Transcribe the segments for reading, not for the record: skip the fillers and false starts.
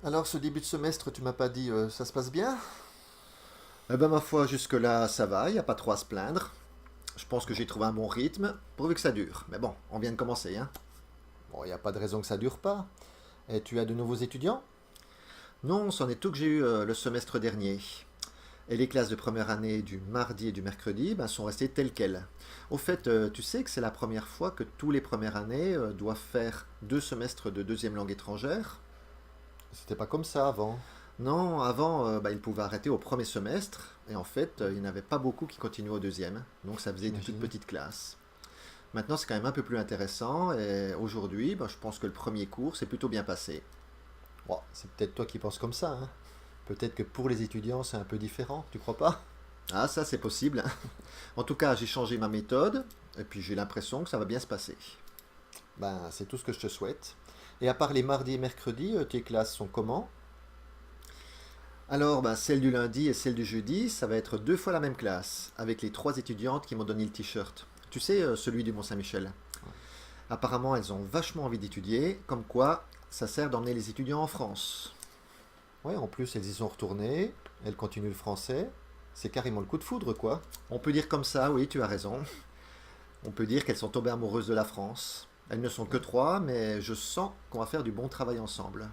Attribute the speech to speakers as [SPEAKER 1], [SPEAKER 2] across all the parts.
[SPEAKER 1] Alors, ce début de semestre, tu m'as pas dit, ça se passe bien?
[SPEAKER 2] Eh ben, ma foi, jusque-là, ça va, il n'y a pas trop à se plaindre. Je pense que
[SPEAKER 1] Bon,
[SPEAKER 2] j'ai trouvé un bon rythme, pourvu que ça dure. Mais bon, on vient de commencer, hein.
[SPEAKER 1] bon, y a pas de raison que ça dure pas. Et tu as de nouveaux étudiants?
[SPEAKER 2] Non, c'en est tout que j'ai eu le semestre dernier. Et les classes de première année du mardi et du mercredi sont restées telles quelles. Au fait, tu sais que c'est la première fois que tous les premières années doivent faire 2 semestres de deuxième langue étrangère.
[SPEAKER 1] C'était pas comme ça avant.
[SPEAKER 2] Non, avant, ils pouvaient arrêter au premier semestre, et en fait, il n'y en avait pas beaucoup qui continuaient au deuxième. Donc ça faisait une toute
[SPEAKER 1] J'imagine.
[SPEAKER 2] petite classe. Maintenant, c'est quand même un peu plus intéressant et aujourd'hui, je pense que le premier cours s'est plutôt bien passé.
[SPEAKER 1] Bon, c'est peut-être toi qui penses comme ça, hein. Peut-être que pour les étudiants, c'est un peu différent, tu crois pas?
[SPEAKER 2] Ah, ça, c'est possible. En tout cas, j'ai changé ma méthode et puis j'ai l'impression que ça va bien se passer.
[SPEAKER 1] Ben, c'est tout ce que je te souhaite. Et à part les mardis et mercredis, tes classes sont comment?
[SPEAKER 2] Alors, celle du lundi et celle du jeudi, ça va être 2 fois la même classe, avec les 3 étudiantes qui m'ont donné le t-shirt. Tu sais, celui du Mont-Saint-Michel. Apparemment, elles ont vachement envie d'étudier, comme quoi ça sert d'emmener les étudiants en France.
[SPEAKER 1] Ouais, en plus, elles y sont retournées, elles continuent le français. C'est carrément le coup de foudre, quoi.
[SPEAKER 2] On peut dire comme ça, oui, tu as raison. On peut dire qu'elles sont tombées amoureuses de la France. Elles ne sont que 3, mais je sens qu'on va faire du bon travail ensemble.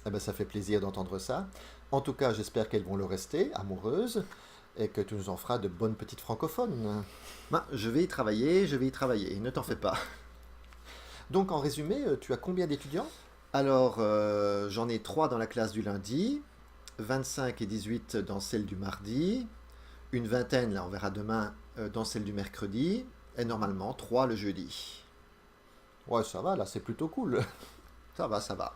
[SPEAKER 1] Eh ben, ça fait plaisir d'entendre ça. En tout cas, j'espère qu'elles vont le rester, amoureuses, et que tu nous en feras de bonnes petites francophones.
[SPEAKER 2] Je vais y travailler, ne t'en fais pas.
[SPEAKER 1] Donc, en résumé, tu as combien d'étudiants?
[SPEAKER 2] Alors, j'en ai 3 dans la classe du lundi, 25 et 18 dans celle du mardi, une vingtaine, là on verra demain, dans celle du mercredi, et normalement 3 le jeudi.
[SPEAKER 1] Ouais, ça va, là, c'est plutôt cool.
[SPEAKER 2] Ça va, ça va.